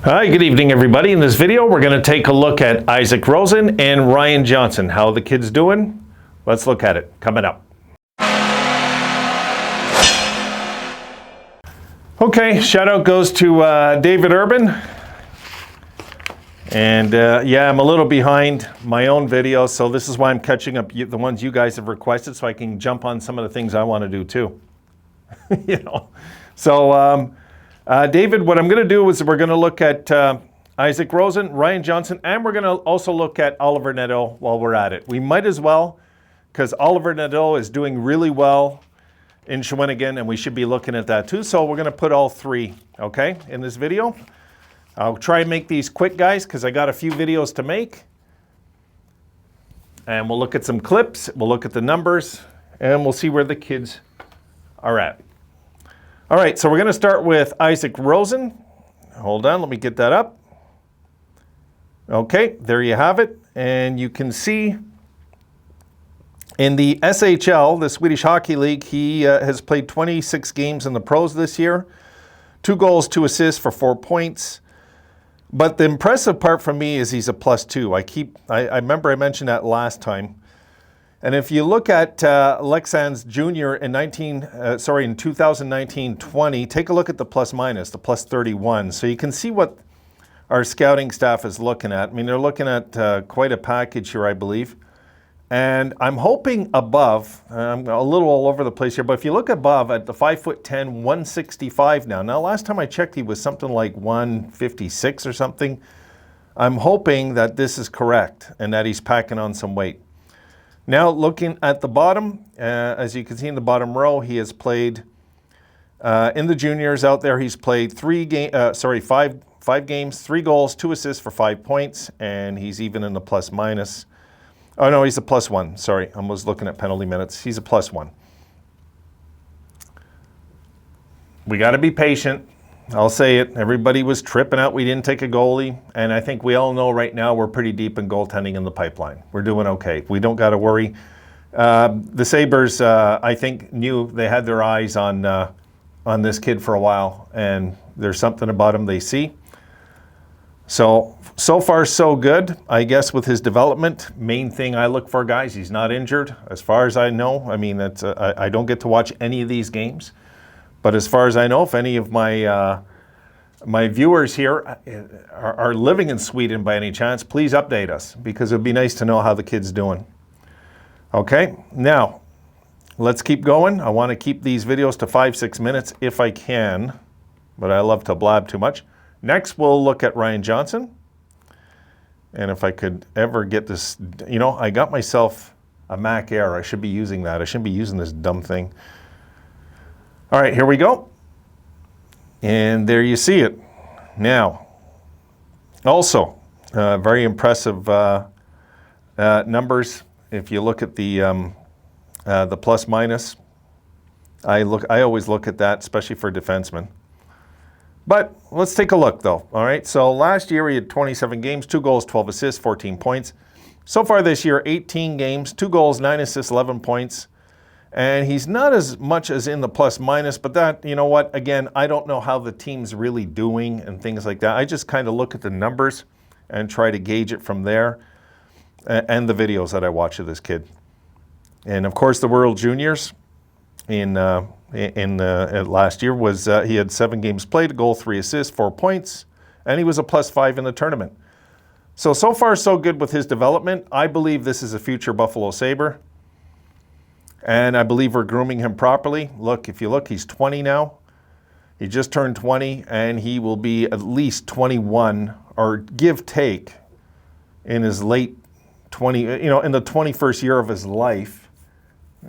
Hi, good evening everybody. In this video we're going to take a look at Isaac Rosen and Ryan Johnson. How are the kids doing? Let's look at it. Coming up. Okay, shout out goes to David Urban. And yeah, I'm a little behind my own videos, so this is why I'm catching up the ones you guys have requested so I can jump on some of the things I want to do too. So David, what I'm going to do is we're going to look at Isaac Rosen, Ryan Johnson, and we're going to also look at Oliver Nadeau while we're at it. We might as well, because Oliver Nadeau is doing really well in Shawinigan, and we should be looking at that too. So we're going to put all three, okay, in this video. I'll try and make these quick, guys, because I got a few videos to make. And we'll look at some clips, we'll look at the numbers, and we'll see where the kids are at. All right, so we're going to start with Isaac Rosen. Hold on, let me get that up. Okay, there you have it. And you can see in the SHL, the Swedish Hockey League, he has played 26 games in the pros this year. 2 goals, 2 assists for 4 points. But the impressive part for me is he's a +2. I remember I mentioned that last time. And if you look at Lexans Jr. in 2019-20, take a look at the plus-minus, the +31. So you can see what our scouting staff is looking at. I mean, they're looking at quite a package here, I believe. And I'm hoping above, I'm a little all over the place here, but if you look above at the 5'10", 165 now. Now, last time I checked, he was something like 156 or something. I'm hoping that this is correct and that he's packing on some weight. Now, looking at the bottom, as you can see in the bottom row, he has played in the juniors out there. He's played 5 games, 3 goals, 2 assists for 5 points, and he's even in the plus-minus. Oh no, he's a +1. Sorry, I was looking at penalty minutes. He's a +1. We got to be patient. I'll say it. Everybody was tripping out. We didn't take a goalie. And I think we all know right now we're pretty deep in goaltending in the pipeline. We're doing okay. We don't got to worry. The Sabres, I think, knew they had their eyes on this kid for a while. And there's something about him they see. So far, so good, I guess, with his development. Main thing I look for, guys, he's not injured. As far as I know, I mean, that's I don't get to watch any of these games. But as far as I know, if any of my my viewers here are living in Sweden by any chance, please update us, because it would be nice to know how the kid's doing. Okay, now, let's keep going. I want to keep these videos to 5-6 minutes if I can, but I love to blab too much. Next, we'll look at Ryan Johnson. And if I could ever get this, you know, I got myself a Mac Air. I should be using that. I shouldn't be using this dumb thing. All right, here we go. And there you see it. Now, also, very impressive numbers. If you look at the plus-minus, I always look at that, especially for defensemen. But let's take a look, though. All right, so last year he had 27 games, 2 goals, 12 assists, 14 points. So far this year, 18 games, 2 goals, 9 assists, 11 points. And he's not as much as in the plus-minus, but that, you know what, again, I don't know how the team's really doing and things like that. I just kind of look at the numbers and try to gauge it from there, and the videos that I watch of this kid. And, of course, the World Juniors in last year was he had 7 games played, a goal, 3 assists, 4 points, and he was a +5 in the tournament. So far, so good with his development. I believe this is a future Buffalo Sabre. And I believe we're grooming him properly. Look, if you look, he's 20 now. He just turned 20, and he will be at least 21, or give take, in his late 20, you know, in the 21st year of his life.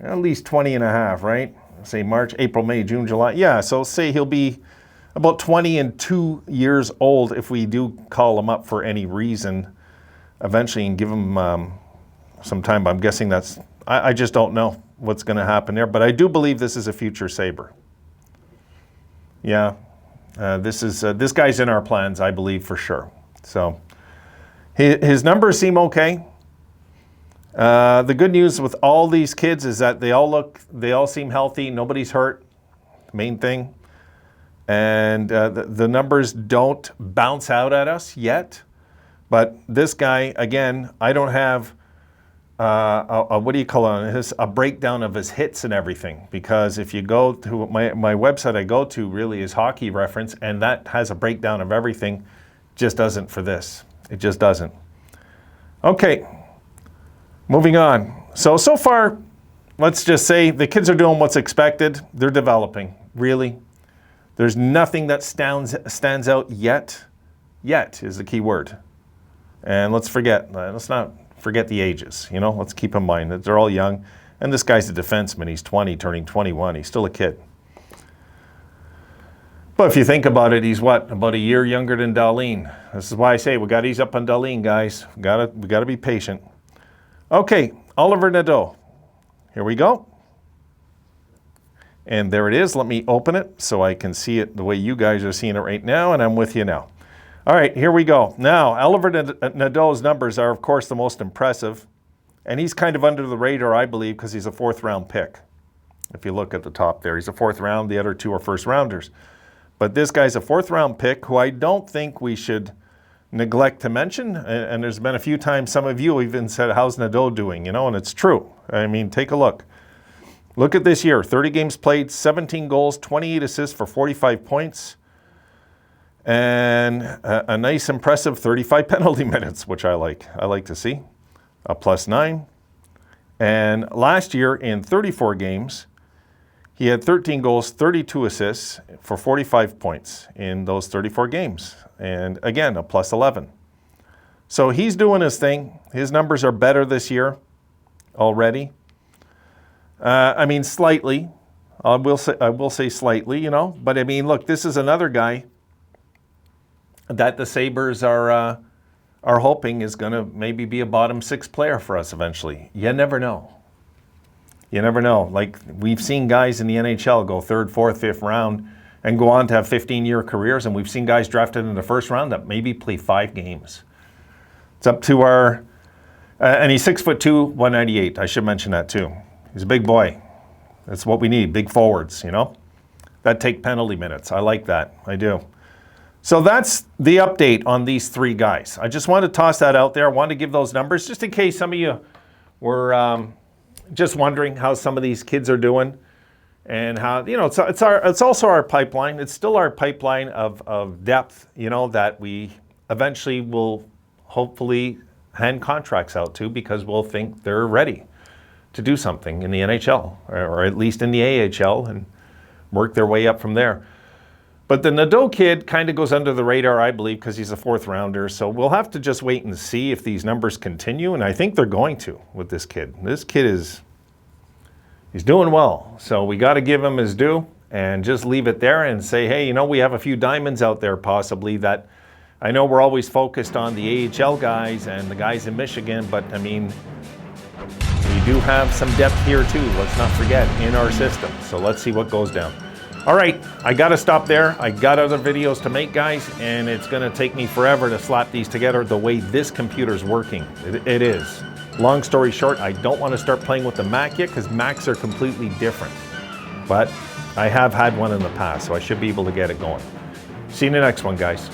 At least 20 and a half, right? Say March, April, May, June, July. Yeah, so say he'll be about 20 and 2 years old if we do call him up for any reason eventually and give him some time. But I'm guessing that's, I just don't know what's going to happen there. But I do believe this is a future Sabre. Yeah, this guy's in our plans, I believe, for sure. So his numbers seem okay. The good news with all these kids is that they all seem healthy. Nobody's hurt. Main thing. And the numbers don't bounce out at us yet. But this guy, again, I don't have what do you call it? A breakdown of his hits and everything. Because if you go to my website I go to really is Hockey Reference, and that has a breakdown of everything. Just doesn't for this. It just doesn't. Okay, moving on. So far, let's just say the kids are doing what's expected. They're developing, really. There's nothing that stands out yet. Yet is the key word. And let's not forget the ages, you know? Let's keep in mind that they're all young. And this guy's a defenseman. He's 20, turning 21. He's still a kid. But if you think about it, he's what? About a year younger than Darlene. This is why I say we got to ease up on Darlene, guys. We got to be patient. Okay, Oliver Nadeau. Here we go. And there it is. Let me open it so I can see it the way you guys are seeing it right now, and I'm with you now. All right, here we go. Now, Oliver Nadeau's numbers are, of course, the most impressive. And he's kind of under the radar, I believe, because he's a fourth-round pick. If you look at the top there, he's a fourth round. The other two are first-rounders. But this guy's a fourth-round pick who I don't think we should neglect to mention. And there's been a few times some of you even said, how's Nadeau doing? You know, and it's true. I mean, take a look. Look at this year. 30 games played, 17 goals, 28 assists for 45 points. And a nice, impressive 35 penalty minutes, which I like. I like to see. A +9. And last year in 34 games, he had 13 goals, 32 assists for 45 points in those 34 games. And again, a +11. So he's doing his thing. His numbers are better this year already. I mean, slightly. I will say slightly, you know. But I mean, look, this is another guy that the Sabres are hoping is going to maybe be a bottom six player for us eventually. You never know. You never know. Like, we've seen guys in the NHL go third, fourth, fifth round and go on to have 15-year careers, and we've seen guys drafted in the first round that maybe play 5 games. It's up to our... and he's 6'2", 198. I should mention that too. He's a big boy. That's what we need, big forwards, you know? That take penalty minutes. I like that. I do. So that's the update on these 3 guys. I just wanted to toss that out there. I wanted to give those numbers just in case some of you were just wondering how some of these kids are doing and how, you know, it's also our pipeline. It's still our pipeline of depth, you know, that we eventually will hopefully hand contracts out to because we'll think they're ready to do something in the NHL or at least in the AHL and work their way up from there. But the Nadeau kid kind of goes under the radar, I believe, because he's a fourth rounder. So we'll have to just wait and see if these numbers continue. And I think they're going to with this kid. This kid he's doing well. So we got to give him his due and just leave it there and say, hey, you know, we have a few diamonds out there possibly that I know we're always focused on the AHL guys and the guys in Michigan. But I mean, we do have some depth here too. Let's not forget in our system. So let's see what goes down. All right, I got to stop there. I got other videos to make, guys, and it's going to take me forever to slap these together the way this computer's working. It is. Long story short, I don't want to start playing with the Mac yet because Macs are completely different. But I have had one in the past, so I should be able to get it going. See you in the next one, guys.